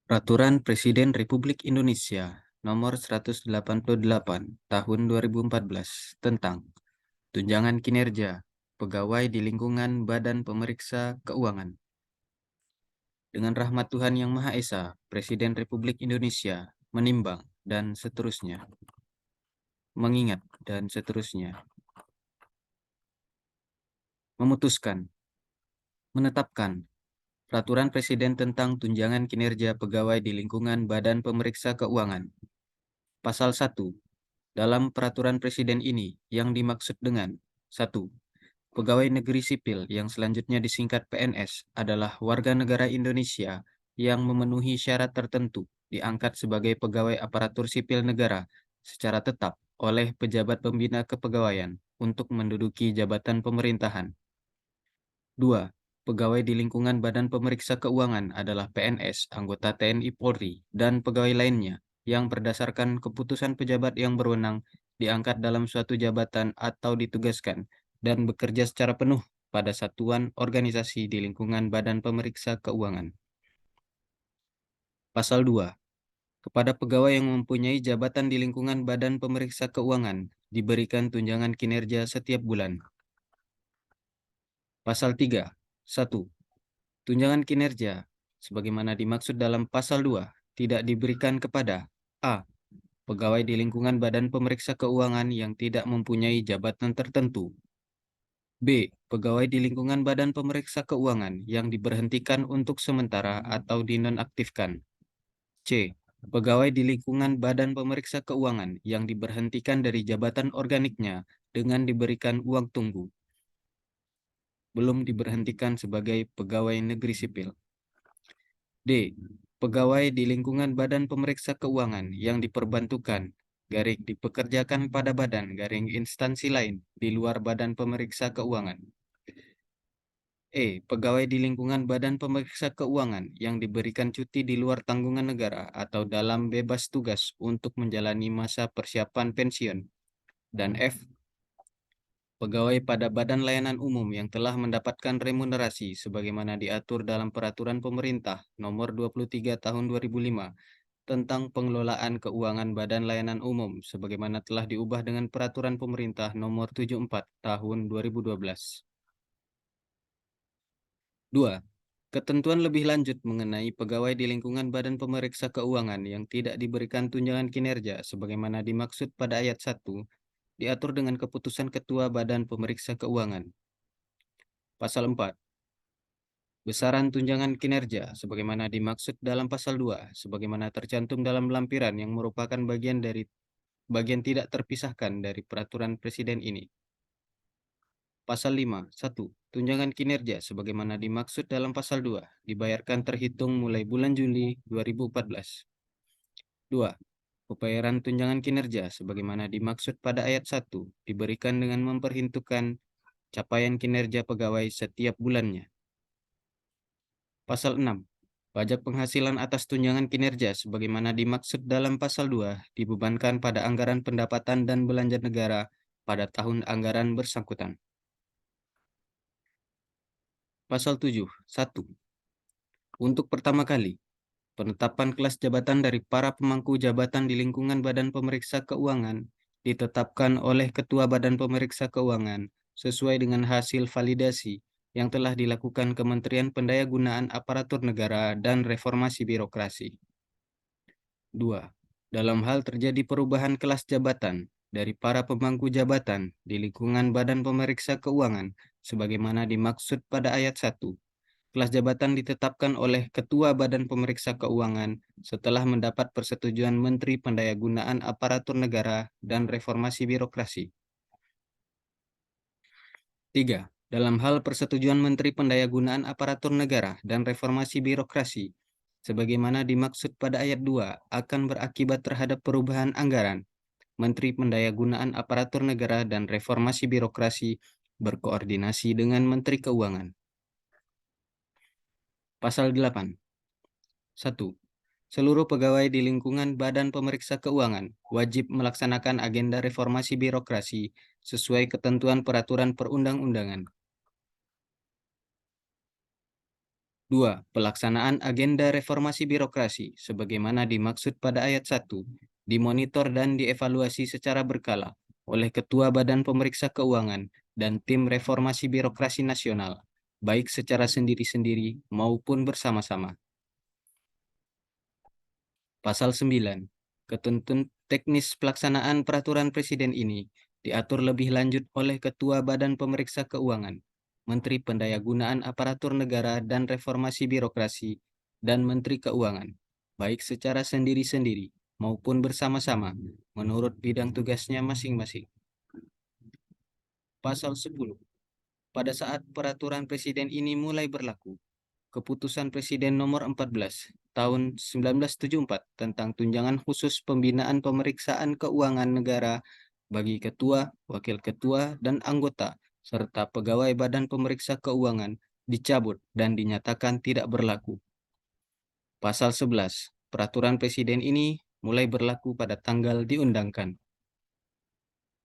Peraturan Presiden Republik Indonesia Nomor 188 Tahun 2014 tentang tunjangan kinerja pegawai di lingkungan Badan Pemeriksa Keuangan. Dengan rahmat Tuhan Yang Maha Esa, Presiden Republik Indonesia menimbang dan seterusnya, mengingat dan seterusnya, memutuskan, menetapkan Peraturan Presiden tentang tunjangan kinerja pegawai di lingkungan Badan Pemeriksa Keuangan. Pasal 1. Dalam peraturan presiden ini yang dimaksud dengan 1. Pegawai negeri sipil yang selanjutnya disingkat PNS adalah warga negara Indonesia yang memenuhi syarat tertentu diangkat sebagai pegawai aparatur sipil negara secara tetap oleh pejabat pembina kepegawaian untuk menduduki jabatan pemerintahan. 2. Pegawai di lingkungan Badan Pemeriksa Keuangan adalah PNS, anggota TNI Polri, dan pegawai lainnya yang berdasarkan keputusan pejabat yang berwenang diangkat dalam suatu jabatan atau ditugaskan dan bekerja secara penuh pada satuan organisasi di lingkungan Badan Pemeriksa Keuangan. Pasal 2. Kepada pegawai yang mempunyai jabatan di lingkungan Badan Pemeriksa Keuangan diberikan tunjangan kinerja setiap bulan. Pasal 3. 1. Tunjangan kinerja sebagaimana dimaksud dalam pasal 2 tidak diberikan kepada A. Pegawai di lingkungan Badan Pemeriksa Keuangan yang tidak mempunyai jabatan tertentu. B. Pegawai di lingkungan Badan Pemeriksa Keuangan yang diberhentikan untuk sementara atau dinonaktifkan. C. Pegawai di lingkungan Badan Pemeriksa Keuangan yang diberhentikan dari jabatan organiknya dengan diberikan uang tunggu. Belum diberhentikan sebagai pegawai negeri sipil. D. Pegawai di lingkungan Badan Pemeriksa Keuangan yang diperbantukan, garing dipekerjakan pada badan, garing instansi lain di luar Badan Pemeriksa Keuangan. E. Pegawai di lingkungan Badan Pemeriksa Keuangan yang diberikan cuti di luar tanggungan negara atau dalam bebas tugas untuk menjalani masa persiapan pensiun. Dan F. Pegawai pada Badan Layanan Umum yang telah mendapatkan remunerasi sebagaimana diatur dalam Peraturan Pemerintah Nomor 23 Tahun 2005 tentang pengelolaan keuangan Badan Layanan Umum sebagaimana telah diubah dengan Peraturan Pemerintah Nomor 74 Tahun 2012. 2. Ketentuan lebih lanjut mengenai pegawai di lingkungan Badan Pemeriksa Keuangan yang tidak diberikan tunjangan kinerja sebagaimana dimaksud pada ayat 1 diatur dengan keputusan Ketua Badan Pemeriksa Keuangan. Pasal 4. Besaran tunjangan kinerja sebagaimana dimaksud dalam pasal 2 sebagaimana tercantum dalam lampiran yang merupakan bagian tidak terpisahkan dari peraturan presiden ini. Pasal 5. 1. Tunjangan kinerja sebagaimana dimaksud dalam pasal 2 dibayarkan terhitung mulai bulan Juli 2014. 2. Pembayaran tunjangan kinerja sebagaimana dimaksud pada ayat 1 diberikan dengan memperhitungkan capaian kinerja pegawai setiap bulannya. Pasal 6. Pajak penghasilan atas tunjangan kinerja sebagaimana dimaksud dalam pasal 2 dibebankan pada anggaran pendapatan dan belanja negara pada tahun anggaran bersangkutan. Pasal 7. 1. Untuk pertama kali, penetapan kelas jabatan dari para pemangku jabatan di lingkungan Badan Pemeriksa Keuangan ditetapkan oleh Ketua Badan Pemeriksa Keuangan sesuai dengan hasil validasi yang telah dilakukan Kementerian Pendayagunaan Aparatur Negara dan Reformasi Birokrasi. 2. Dalam hal terjadi perubahan kelas jabatan dari para pemangku jabatan di lingkungan Badan Pemeriksa Keuangan sebagaimana dimaksud pada ayat 1, kelas jabatan ditetapkan oleh Ketua Badan Pemeriksa Keuangan setelah mendapat persetujuan Menteri Pendayagunaan Aparatur Negara dan Reformasi Birokrasi. 3. Dalam hal persetujuan Menteri Pendayagunaan Aparatur Negara dan Reformasi Birokrasi, sebagaimana dimaksud pada ayat 2, akan berakibat terhadap perubahan anggaran, Menteri Pendayagunaan Aparatur Negara dan Reformasi Birokrasi berkoordinasi dengan Menteri Keuangan. Pasal 8. 1. Seluruh pegawai di lingkungan Badan Pemeriksa Keuangan wajib melaksanakan agenda reformasi birokrasi sesuai ketentuan peraturan perundang-undangan. 2. Pelaksanaan agenda reformasi birokrasi sebagaimana dimaksud pada ayat 1 dimonitor dan dievaluasi secara berkala oleh Ketua Badan Pemeriksa Keuangan dan Tim Reformasi Birokrasi Nasional, baik secara sendiri-sendiri maupun bersama-sama. Pasal 9. Ketentuan teknis pelaksanaan peraturan Presiden ini diatur lebih lanjut oleh Ketua Badan Pemeriksa Keuangan, Menteri Pendayagunaan Aparatur Negara dan Reformasi Birokrasi, dan Menteri Keuangan, baik secara sendiri-sendiri maupun bersama-sama menurut bidang tugasnya masing-masing. Pasal 10. Pada saat peraturan Presiden ini mulai berlaku, Keputusan Presiden Nomor 14 Tahun 1974 tentang tunjangan khusus pembinaan pemeriksaan keuangan negara bagi ketua, wakil ketua, dan anggota, serta pegawai Badan Pemeriksa Keuangan dicabut dan dinyatakan tidak berlaku. Pasal 11. Peraturan Presiden ini mulai berlaku pada tanggal diundangkan.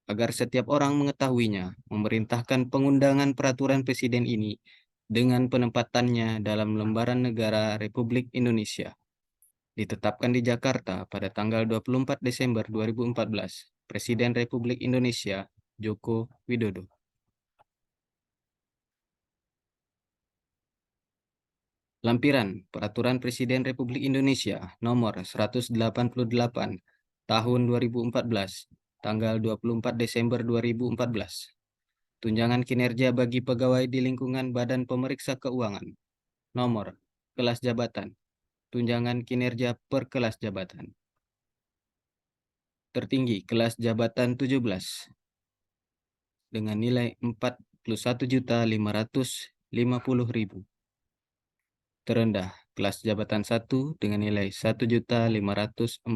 Agar setiap orang mengetahuinya, memerintahkan pengundangan peraturan Presiden ini dengan penempatannya dalam lembaran negara Republik Indonesia. Ditetapkan di Jakarta pada tanggal 24 Desember 2014, Presiden Republik Indonesia Joko Widodo. Lampiran Peraturan Presiden Republik Indonesia Nomor 188 Tahun 2014, tanggal 24 Desember 2014. Tunjangan kinerja bagi pegawai di lingkungan Badan Pemeriksa Keuangan. Nomor, kelas jabatan. Tunjangan kinerja per kelas jabatan. Tertinggi kelas jabatan 17 dengan nilai 41.550.000. Terendah kelas jabatan 1 dengan nilai 1.540.000.